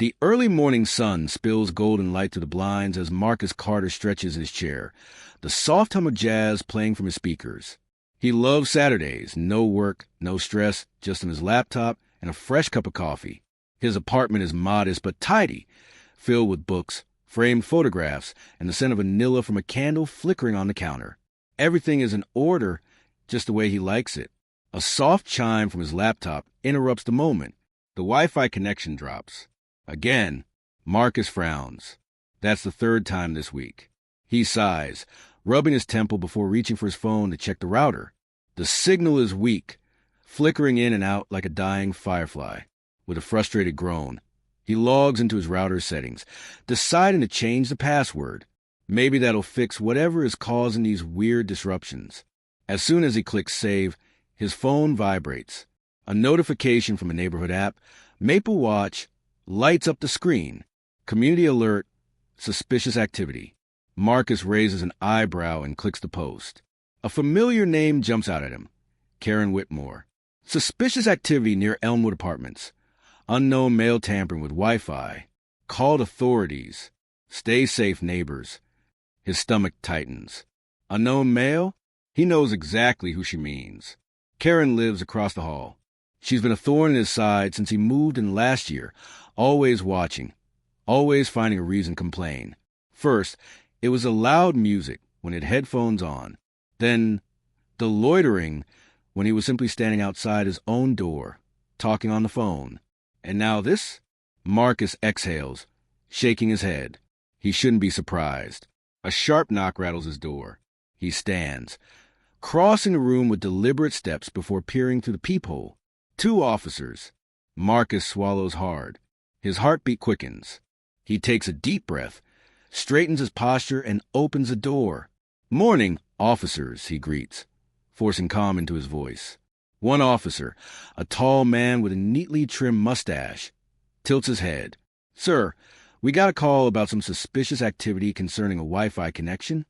The early morning sun spills golden light through the blinds as Marcus Carter stretches his chair, the soft hum of jazz playing from his speakers. He loves Saturdays, no work, no stress, just on his laptop and a fresh cup of coffee. His apartment is modest but tidy, filled with books, framed photographs, and the scent of vanilla from a candle flickering on the counter. Everything is in order, just the way he likes it. A soft chime from his laptop interrupts the moment. The Wi-Fi connection drops. Again, Marcus frowns. That's the third time this week. He sighs, rubbing his temple before reaching for his phone to check the router. The signal is weak, flickering in and out like a dying firefly. With a frustrated groan, he logs into his router settings, deciding to change the password. Maybe that'll fix whatever is causing these weird disruptions. As soon as he clicks save, his phone vibrates. A notification from a neighborhood app, Maple Watch, lights up the screen. Community alert, suspicious activity. Marcus raises an eyebrow and clicks the post. A familiar name jumps out at him. Karen Whitmore. Suspicious activity near Elmwood Apartments. Unknown male tampering with Wi-Fi. Called authorities. Stay safe, neighbors. His stomach tightens. Unknown male? He knows exactly who she means. Karen lives across the hall. She's been a thorn in his side since he moved in last year, always watching, always finding a reason to complain. First, it was the loud music when he had headphones on. Then, the loitering when he was simply standing outside his own door, talking on the phone. And now this? Marcus exhales, shaking his head. He shouldn't be surprised. A sharp knock rattles his door. He stands, crossing the room with deliberate steps before peering through the peephole. 2 officers. Marcus swallows hard. His heartbeat quickens. He takes a deep breath, straightens his posture, and opens the door. "Morning, officers," he greets, forcing calm into his voice. One officer, a tall man with a neatly trimmed mustache, tilts his head. "Sir, we got a call about some suspicious activity concerning a Wi-Fi connection."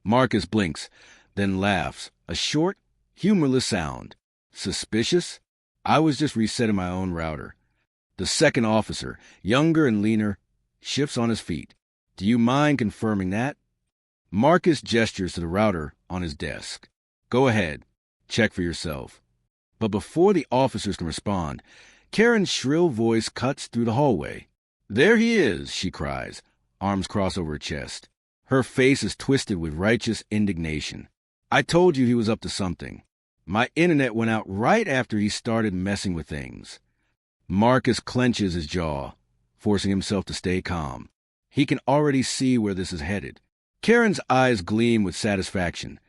Marcus blinks, then laughs, a short, humorless sound. "Suspicious? I was just resetting my own router." The second officer, younger and leaner, shifts on his feet. "Do you mind confirming that?" Marcus gestures to the router on his desk. "Go ahead. Check for yourself." But before the officers can respond, Karen's shrill voice cuts through the hallway. "There he is," she cries, arms crossed over her chest. Her face is twisted with righteous indignation. "I told you he was up to something. My internet went out right after he started messing with things." Marcus clenches his jaw, forcing himself to stay calm. He can already see where this is headed. Karen's eyes gleam with satisfaction,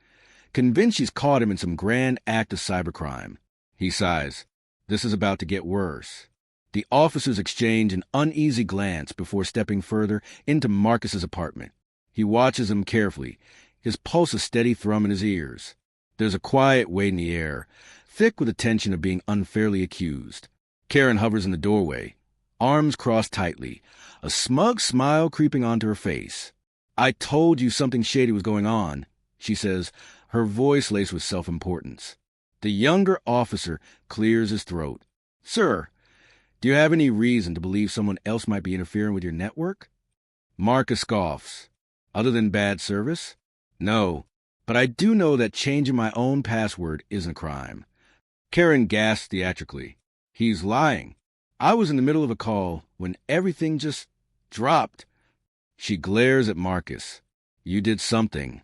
convinced she's caught him in some grand act of cybercrime. He sighs. This is about to get worse. The officers exchange an uneasy glance before stepping further into Marcus's apartment. He watches them carefully, his pulse a steady thrum in his ears. There's a quiet weight in the air, thick with the tension of being unfairly accused. Karen hovers in the doorway, arms crossed tightly, a smug smile creeping onto her face. "I told you something shady was going on," she says, her voice laced with self-importance. The younger officer clears his throat. "Sir, do you have any reason to believe someone else might be interfering with your network?" Marcus scoffs. "Other than bad service? No, but I do know that changing my own password isn't a crime." Karen gasps theatrically. "He's lying. I was in the middle of a call when everything just dropped." She glares at Marcus. "You did something."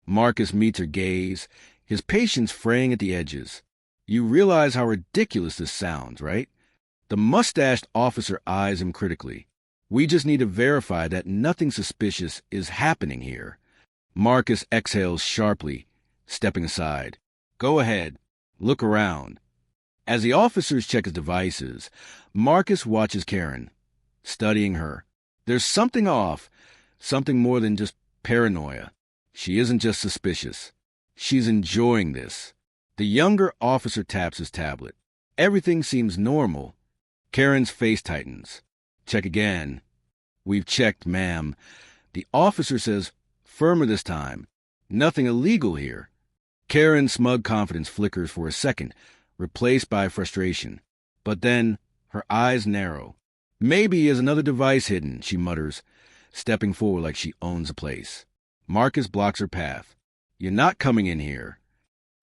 Marcus meets her gaze, his patience fraying at the edges. "You realize how ridiculous this sounds, right?" The mustached officer eyes him critically. "We just need to verify that nothing suspicious is happening here." Marcus exhales sharply, stepping aside. "Go ahead. Look around." As the officers check his devices, Marcus watches Karen, studying her. There's something off, something more than just paranoia. She isn't just suspicious. She's enjoying this. The younger officer taps his tablet. Everything seems normal. Karen's face tightens. "Check again." "We've checked, ma'am." The officer says, firmer this time. "Nothing illegal here." Karen's smug confidence flickers for a second, replaced by frustration. But then her eyes narrow. Maybe he has another device hidden, she mutters, stepping forward like she owns the place. Marcus blocks her path. You're not coming in here.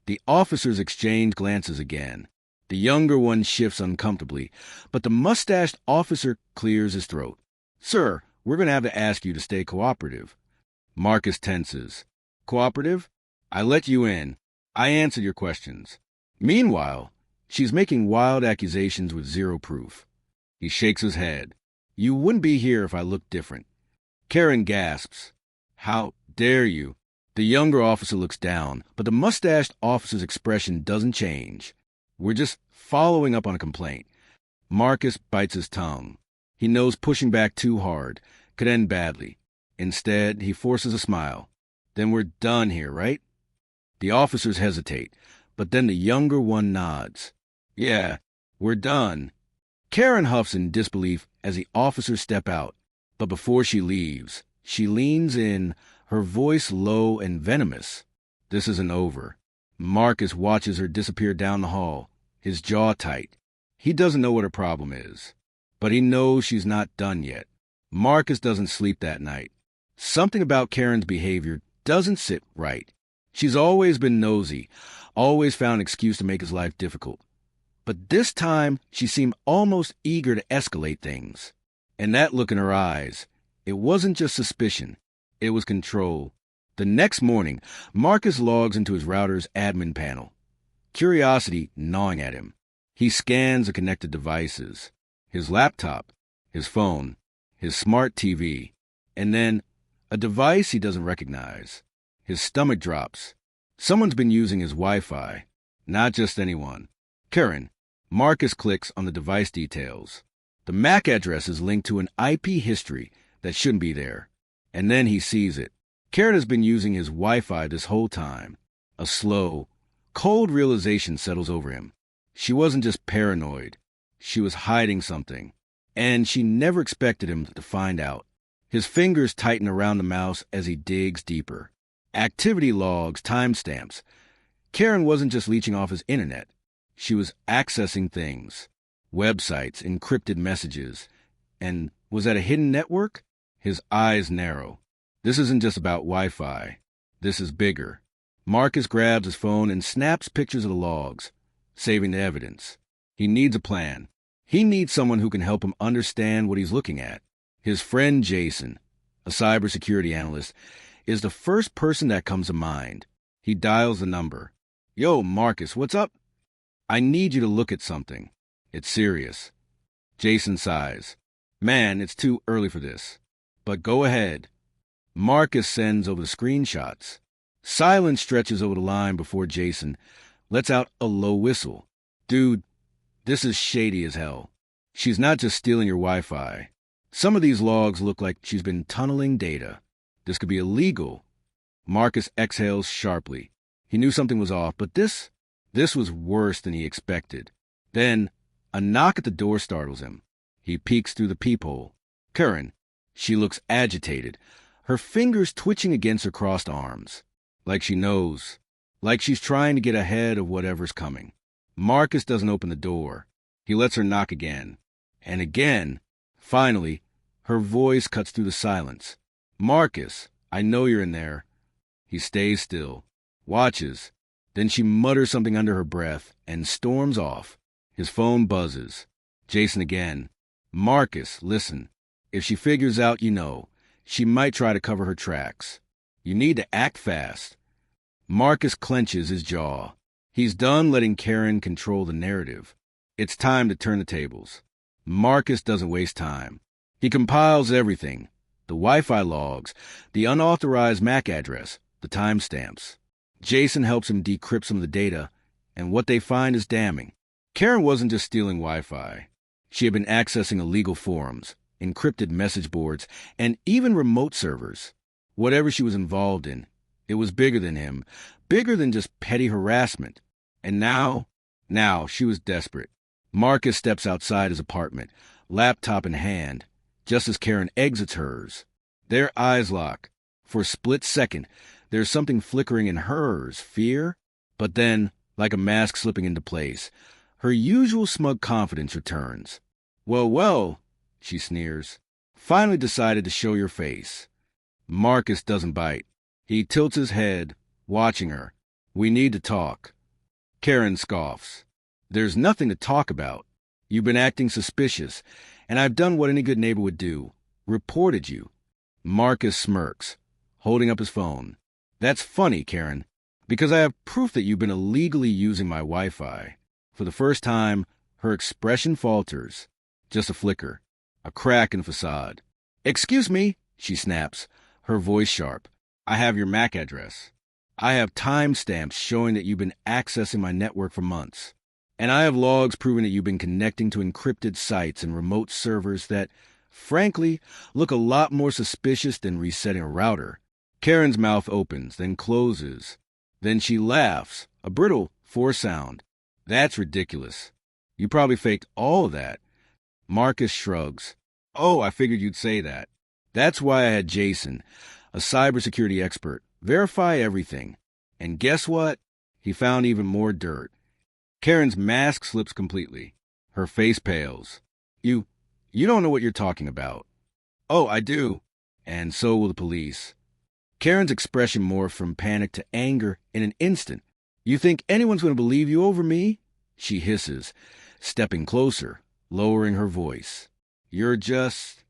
The officers exchange glances again. The younger one shifts uncomfortably, but the mustached officer clears his throat. Sir, we're going to have to ask you to stay cooperative. Marcus tenses. Cooperative? I let you in. I answered your questions. Meanwhile, she's making wild accusations with zero proof. He shakes his head. You wouldn't be here if I looked different. Karen gasps. How dare you? The younger officer looks down, but the mustached officer's expression doesn't change. We're just following up on a complaint. Marcus bites his tongue. He knows pushing back too hard could end badly. Instead, he forces a smile. Then we're done here, right? The officers hesitate, but then the younger one nods. Yeah, we're done. Karen huffs in disbelief as the officers step out, but before she leaves, she leans in, her voice low and venomous. This isn't over. Marcus watches her disappear down the hall, his jaw tight. He doesn't know what her problem is, but he knows she's not done yet. Marcus doesn't sleep that night. Something about Karen's behavior doesn't sit right. She's always been nosy, always found an excuse to make his life difficult. But this time, she seemed almost eager to escalate things. And that look in her eyes, it wasn't just suspicion, it was control. The next morning, Marcus logs into his router's admin panel, curiosity gnawing at him. He scans the connected devices, his laptop, his phone, his smart TV, and then a device he doesn't recognize. His stomach drops. Someone's been using his Wi-Fi. Not just anyone. Karen. Marcus clicks on the device details. The MAC address is linked to an IP history that shouldn't be there. And then he sees it. Karen has been using his Wi-Fi this whole time. A slow, cold realization settles over him. She wasn't just paranoid. She was hiding something. And she never expected him to find out. His fingers tighten around the mouse as he digs deeper. Activity logs, timestamps. Karen wasn't just leeching off his internet. She was accessing things. Websites, encrypted messages. And was that a hidden network? His eyes narrow. This isn't just about Wi-Fi. This is bigger. Marcus grabs his phone and snaps pictures of the logs, saving the evidence. He needs a plan. He needs someone who can help him understand what he's looking at. His friend Jason, a cybersecurity analyst, is the first person that comes to mind. He dials the number. Yo, Marcus, what's up? I need you to look at something. It's serious. Jason sighs. Man, it's too early for this. But go ahead. Marcus sends over the screenshots. Silence stretches over the line before Jason lets out a low whistle. Dude, this is shady as hell. She's not just stealing your Wi-Fi. Some of these logs look like she's been tunneling data. This could be illegal. Marcus exhales sharply. He knew something was off, but this was worse than he expected. Then, a knock at the door startles him. He peeks through the peephole. Karen. She looks agitated, her fingers twitching against her crossed arms. Like she knows. Like she's trying to get ahead of whatever's coming. Marcus doesn't open the door. He lets her knock again. And again. Finally, her voice cuts through the silence. Marcus, I know you're in there. He stays still. Watches. Then she mutters something under her breath and storms off. His phone buzzes. Jason again. Marcus, listen. If she figures out you know, she might try to cover her tracks. You need to act fast. Marcus clenches his jaw. He's done letting Karen control the narrative. It's time to turn the tables. Marcus doesn't waste time. He compiles everything. The Wi-Fi logs, the unauthorized MAC address, the timestamps. Jason helps him decrypt some of the data, and what they find is damning. Karen wasn't just stealing Wi-Fi. She had been accessing illegal forums, encrypted message boards, and even remote servers. Whatever she was involved in, it was bigger than him, bigger than just petty harassment. And now she was desperate. Marcus steps outside his apartment, laptop in hand, just as Karen exits hers. Their eyes lock. For a split second, there's something flickering in hers, fear. But then, like a mask slipping into place, her usual smug confidence returns. Well, she sneers. Finally decided to show your face. Marcus doesn't bite. He tilts his head, watching her. We need to talk. Karen scoffs. There's nothing to talk about. You've been acting suspicious, and I've done what any good neighbor would do. Reported you. Marcus smirks, holding up his phone. That's funny, Karen, because I have proof that you've been illegally using my Wi-Fi. For the first time, her expression falters. Just a flicker, a crack in the facade. Excuse me, she snaps, her voice sharp. I have your MAC address. I have timestamps showing that you've been accessing my network for months. And I have logs proving that you've been connecting to encrypted sites and remote servers that, frankly, look a lot more suspicious than resetting a router. Karen's mouth opens, then closes. Then she laughs, a brittle, forced sound. That's ridiculous. You probably faked all of that. Marcus shrugs. Oh, I figured you'd say that. That's why I had Jason, a cybersecurity expert, verify everything. And guess what? He found even more dirt. Karen's mask slips completely. Her face pales. You don't know what you're talking about. Oh, I do. And so will the police. Karen's expression morphed from panic to anger in an instant. You think anyone's going to believe you over me? She hisses, stepping closer, lowering her voice. You're just...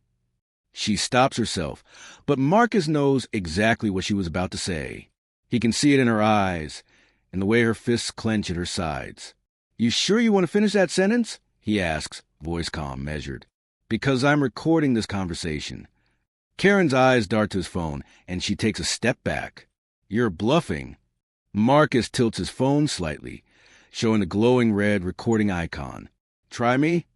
She stops herself, but Marcus knows exactly what she was about to say. He can see it in her eyes, and the way her fists clench at her sides. You sure you want to finish that sentence? He asks, voice calm, measured. Because I'm recording this conversation. Karen's eyes dart to his phone, and she takes a step back. You're bluffing. Marcus tilts his phone slightly, showing the glowing red recording icon. Try me?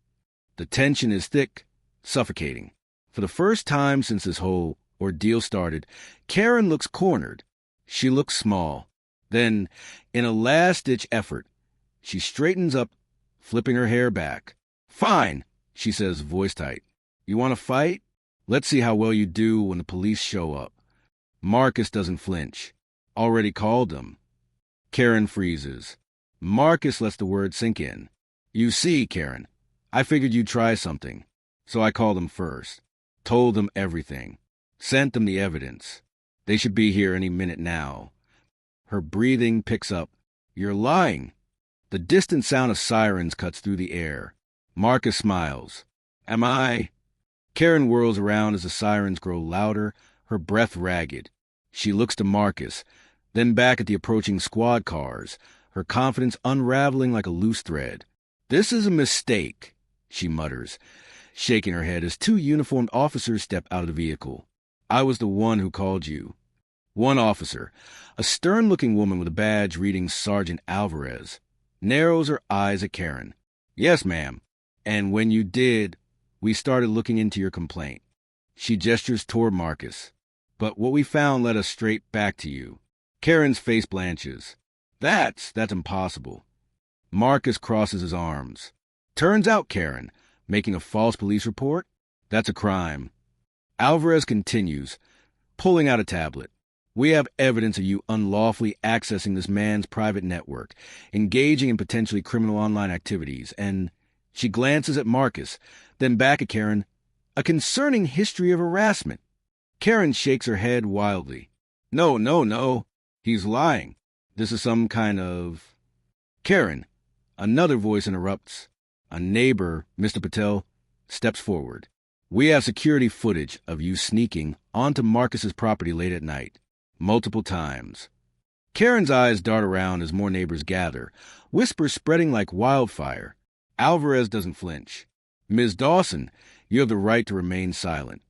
The tension is thick, suffocating. For the first time since this whole ordeal started, Karen looks cornered. She looks small. Then, in a last-ditch effort, she straightens up, flipping her hair back. Fine, she says, voice tight. You want to fight? Let's see how well you do when the police show up. Marcus doesn't flinch. Already called them. Karen freezes. Marcus lets the word sink in. You see, Karen, I figured you'd try something. So I called them first. Told them everything. Sent them the evidence. They should be here any minute now. Her breathing picks up. You're lying. The distant sound of sirens cuts through the air. Marcus smiles. Am I? Karen whirls around as the sirens grow louder, her breath ragged. She looks to Marcus, then back at the approaching squad cars, her confidence unraveling like a loose thread. This is a mistake, she mutters, shaking her head as two uniformed officers step out of the vehicle. I was the one who called you. One officer, a stern-looking woman with a badge reading Sergeant Alvarez, narrows her eyes at Karen. Yes, ma'am. And when you did, we started looking into your complaint. She gestures toward Marcus. But what we found led us straight back to you. Karen's face blanches. That's impossible. Marcus crosses his arms. Turns out, Karen, making a false police report? That's a crime. Alvarez continues, pulling out a tablet. We have evidence of you unlawfully accessing this man's private network, engaging in potentially criminal online activities, and she glances at Marcus, then back at Karen. A concerning history of harassment. Karen shakes her head wildly. No. He's lying. This is some kind of... Karen. Another voice interrupts. A neighbor, Mr. Patel, steps forward. We have security footage of you sneaking onto Marcus's property late at night. Multiple times. Karen's eyes dart around as more neighbors gather, whispers spreading like wildfire. Alvarez doesn't flinch. Ms. Dawson, you have the right to remain silent.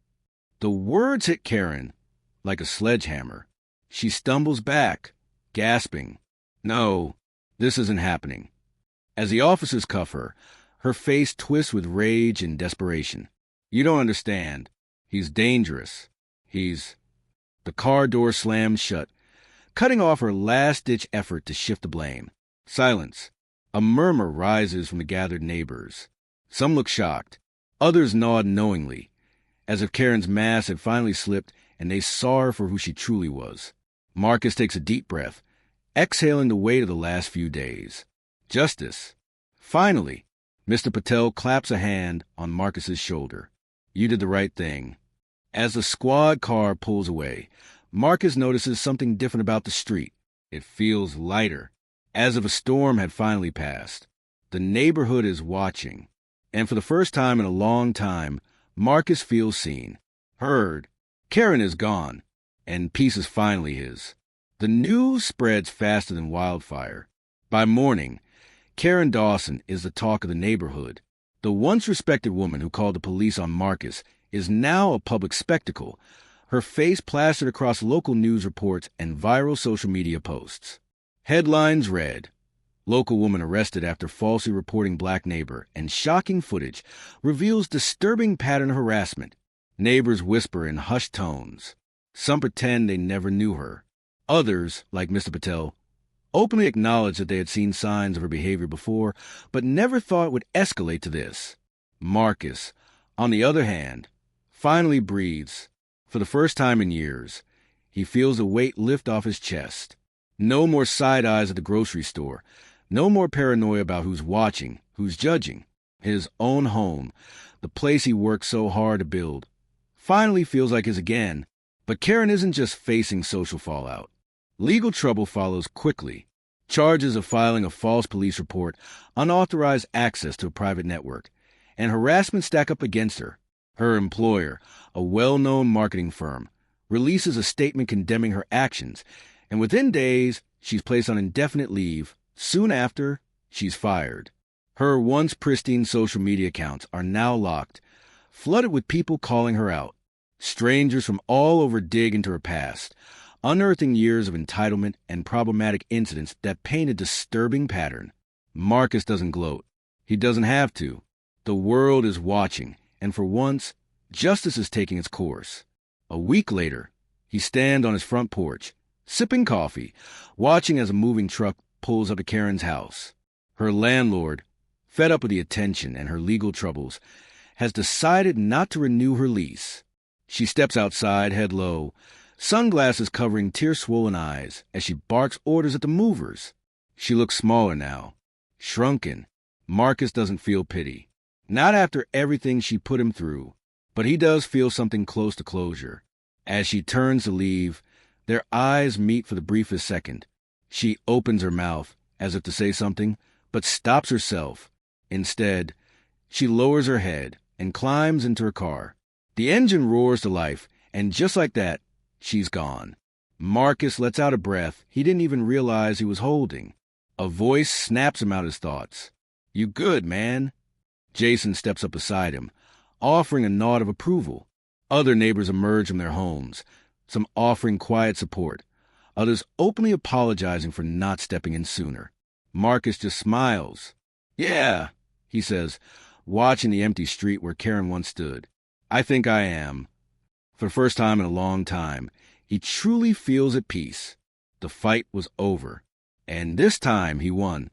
The words hit Karen like a sledgehammer. She stumbles back, gasping. No, this isn't happening. As the officers cuff her, her face twists with rage and desperation. You don't understand. He's dangerous. The car door slams shut, cutting off her last-ditch effort to shift the blame. Silence. A murmur rises from the gathered neighbors. Some look shocked. Others nod knowingly, as if Karen's mask had finally slipped and they saw her for who she truly was. Marcus takes a deep breath, exhaling the weight of the last few days. Justice. Finally, Mr. Patel claps a hand on Marcus's shoulder. You did the right thing. As the squad car pulls away, Marcus notices something different about the street. It feels lighter, as if a storm had finally passed. The neighborhood is watching, and for the first time in a long time, Marcus feels seen, heard. Karen is gone, and peace is finally his. The news spreads faster than wildfire. By morning, Karen Dawson is the talk of the neighborhood. The once respected woman who called the police on Marcus is now a public spectacle, her face plastered across local news reports and viral social media posts. Headlines read, "Local woman arrested after falsely reporting black neighbor," and shocking footage reveals disturbing pattern of harassment. Neighbors whisper in hushed tones. Some pretend they never knew her. Others, like Mr. Patel, openly acknowledge that they had seen signs of her behavior before, but never thought it would escalate to this. Marcus, on the other hand, finally breathes. For the first time in years, he feels a weight lift off his chest. No more side eyes at the grocery store. No more paranoia about who's watching, who's judging. His own home, the place he worked so hard to build, finally feels like his again. But Karen isn't just facing social fallout. Legal trouble follows quickly. Charges of filing a false police report, unauthorized access to a private network, and harassment stack up against her. Her employer, a well-known marketing firm, releases a statement condemning her actions, and within days, she's placed on indefinite leave. Soon after, she's fired. Her once pristine social media accounts are now locked, flooded with people calling her out. Strangers from all over dig into her past, unearthing years of entitlement and problematic incidents that paint a disturbing pattern. Marcus doesn't gloat. He doesn't have to. The world is watching, and for once, justice is taking its course. A week later, he stands on his front porch, sipping coffee, watching as a moving truck pulls up to Karen's house. Her landlord, fed up with the attention and her legal troubles, has decided not to renew her lease. She steps outside, head low, sunglasses covering tear-swollen eyes, as she barks orders at the movers. She looks smaller now, shrunken. Marcus doesn't feel pity. Not after everything she put him through, but he does feel something close to closure. As she turns to leave, their eyes meet for the briefest second. She opens her mouth, as if to say something, but stops herself. Instead, she lowers her head and climbs into her car. The engine roars to life, and just like that, she's gone. Marcus lets out a breath he didn't even realize he was holding. A voice snaps him out his thoughts. "You good, man?" Jason steps up beside him, offering a nod of approval. Other neighbors emerge from their homes, some offering quiet support, others openly apologizing for not stepping in sooner. Marcus just smiles. "Yeah," he says, watching the empty street where Karen once stood. "I think I am." For the first time in a long time, he truly feels at peace. The fight was over, and this time he won.